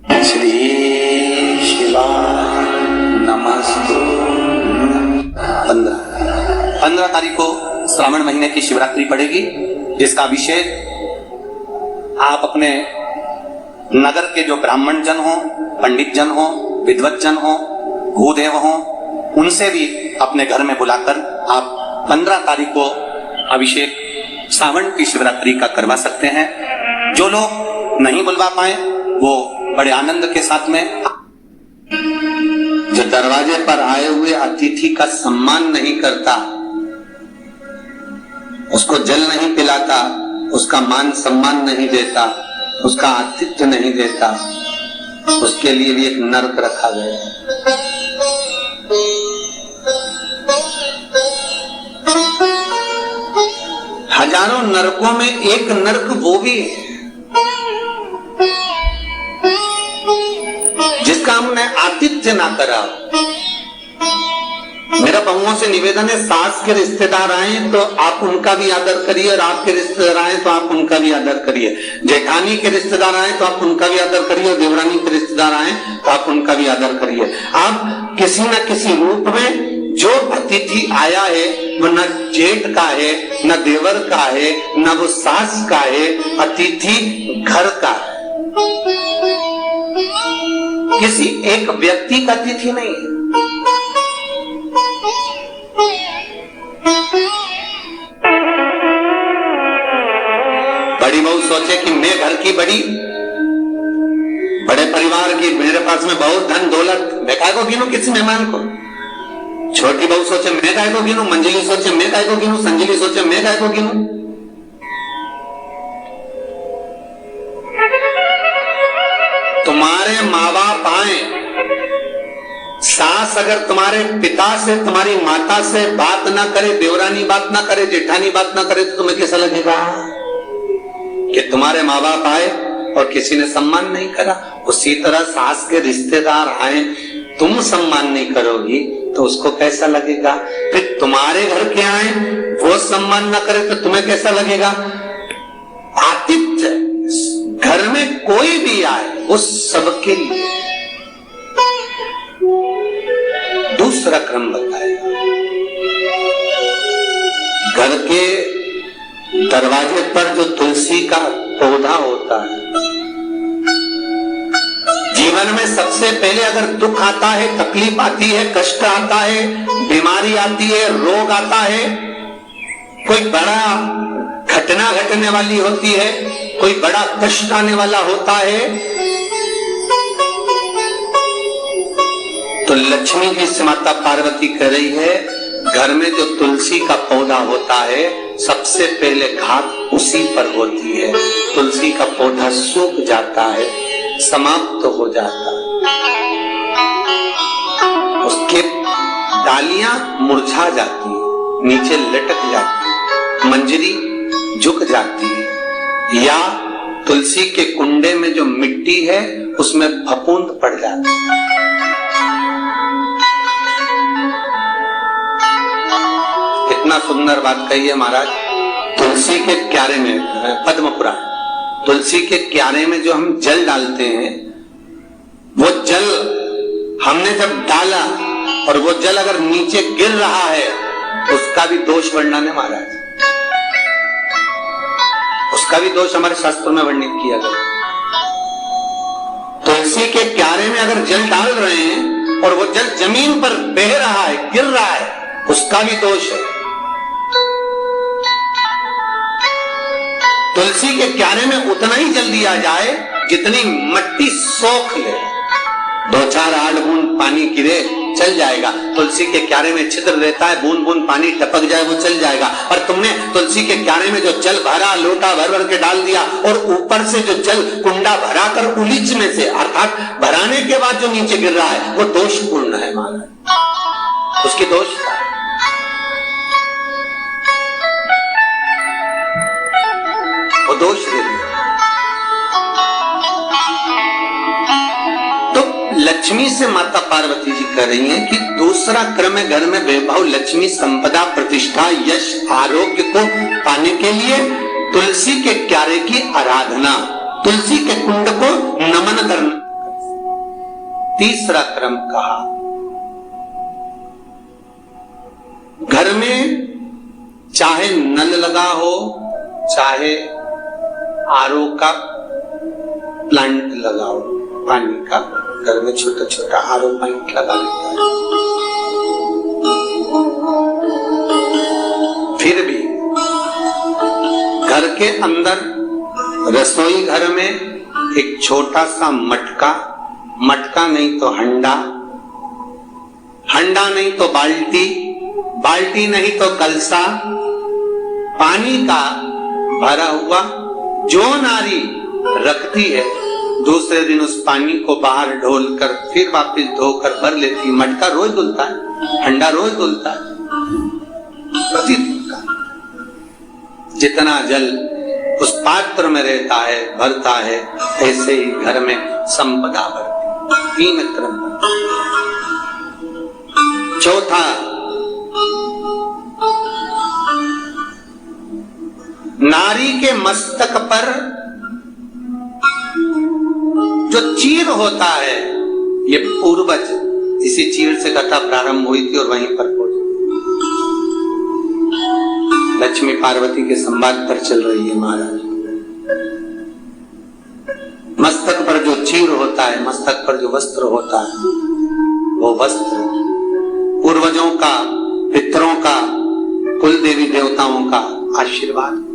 श्री शिवाय नमस्तु। 15 तारीख को श्रावण महीने की शिवरात्रि पड़ेगी, जिसका अभिषेक आप अपने नगर के जो ब्राह्मण जन हो, पंडित जन हो, विद्वत जन हो, भूदेव हो, उनसे भी अपने घर में बुलाकर आप 15 तारीख को अभिषेक श्रावण की शिवरात्रि का करवा सकते हैं। जो लोग नहीं बुलवा पाए वो बड़े आनंद के साथ में, जो दरवाजे पर आए हुए अतिथि का सम्मान नहीं करता, उसको जल नहीं पिलाता, उसका मान सम्मान नहीं देता, उसका आतिथ्य नहीं देता, उसके लिए भी एक नरक रखा गया है। हजारों नरकों में एक नरक वो भी है जिसका हमने आतिथ्य ना करा। मेरा बहुओं से निवेदन है, सास के रिश्तेदार आए तो आप उनका भी आदर करिए, और आपके रिश्तेदार आए तो आप उनका भी आदर करिए। जेठानी के रिश्तेदार आए तो आप उनका भी आदर करिए, और देवरानी के रिश्तेदार आए तो आप उनका भी आदर करिए। आप किसी न किसी रूप में जो अतिथि आया है वो न जेठ का है, न देवर का है, न वो सास का है, अतिथि घर का है, किसी एक व्यक्ति का अतिथि नहीं है। बड़ी बहू सोचे कि मैं घर की बड़ी, बड़े परिवार की, मेरे पास में बहुत धन दौलत, मैं काय को गिनूं किसी मेहमान को। छोटी बहू सोचे मैं काय को गिनूं, मंजली सोचे मैं काय को गिनूं, संजली सोचे मैं काय को गिनूं। तुम्हारे माँ बाप आए, सास अगर तुम्हारे पिता से, तुम्हारी माता से बात ना करे, देवरानी बात ना करे, जेठानी बात ना करे, तो तुम्हें कैसा लगेगा कि तुम्हारे माँ बाप आए और किसी ने सम्मान नहीं करा। उसी तरह सास के रिश्तेदार आए, तुम सम्मान नहीं करोगी तो उसको कैसा लगेगा। फिर तुम्हारे घर के आए, वो सम्मान ना करे तो तुम्हें कैसा लगेगा। आतिथ्य, घर में कोई भी आए वो सबके लिए। दूसरा क्रम बताएगा, घर के दरवाजे पर जो तुलसी का पौधा होता है, जीवन में सबसे पहले अगर दुख आता है, तकलीफ आती है, कष्ट आता है, बीमारी आती है, रोग आता है, कोई बड़ा घटना घटने वाली होती है, कोई बड़ा कष्ट आने वाला होता है, तो लक्ष्मी जी से माता पार्वती कह रही है, घर में जो तुलसी का पौधा होता है सबसे पहले घात उसी पर होती है। तुलसी का पौधा सूख जाता है, समाप्त हो जाता है, उसके डालियां मुरझा जाती है, नीचे लटक जाती है, मंजरी झुक जाती है, या तुलसी के कुंडे में जो मिट्टी है उसमें फफूंद पड़ जाती है। इतना सुंदर बात कही है महाराज। तुलसी के क्यारे में, पद्म पुराण, तुलसी के क्यारे में जो हम जल डालते हैं, वो जल हमने जब डाला और वो जल अगर नीचे गिर रहा है, उसका भी दोष वर्णन है महाराज, उसका भी दोष हमारे शास्त्रों में वर्णित किया गया। तुलसी के क्यारे में अगर जल डाल रहे हैं और वो जल जमीन पर बह रहा है, गिर रहा है, उसका भी दोष है। तुलसी के क्यारे में उतना ही जल दिया जाए जितनी मट्टी सोख ले, 2-4 8 बूंद पानी गिरे चल जाएगा। तुलसी के क्यारे में छिद्र रहता है, बूंद बूंद पानी टपक जाए वो चल जाएगा। और तुमने तुलसी के क्यारे में जो जल भरा, लोटा भर भर के डाल दिया, और ऊपर से जो जल कुंडा भरा कर उलीच में से, अर्थात भराने के बाद जो नीचे गिर रहा है, वो दोषपूर्ण है महाराज, उसकी दोष था। वो दोष दे दिया। तो लक्ष्मी से माता पार्वती जी कह रही हैं कि दूसरा क्रम है घर में वैभव, लक्ष्मी, संपदा, प्रतिष्ठा, यश, आरोग्य को पाने के लिए तुलसी के क्यारे की आराधना, तुलसी के कुंड को नमन करना। तीसरा क्रम कहा, घर में चाहे नल लगा हो, चाहे आरओ का प्लांट लगा हो, पानी का घर में छोटा छोटा आरओ प्लांट लगा लेता है, फिर भी घर के अंदर रसोई घर में एक छोटा सा मटका, मटका नहीं तो हंडा, हंडा नहीं तो बाल्टी, बाल्टी नहीं तो कलसा, पानी का भरा हुआ जो नारी रखती है, दूसरे दिन उस पानी को बाहर ढोलकर फिर वापिस धोकर भर लेती। मटका रोज धुलता है, हंडा रोज धुलता है, प्रतिदिन का। जितना जल उस पात्र में रहता है, भरता है, ऐसे ही घर में संपदा भरती। 3 क्रम। चौथा, नारी के मस्तक पर जो चीर होता है, ये पूर्वज, इसी चीर से कथा प्रारंभ हुई थी और वहीं पर पहुंची। लक्ष्मी पार्वती के संवाद पर चल रही है महाराज। मस्तक पर जो चीर होता है, मस्तक पर जो वस्त्र होता है, वो वस्त्र पूर्वजों का, पितरों का, कुल देवी देवताओं का आशीर्वाद।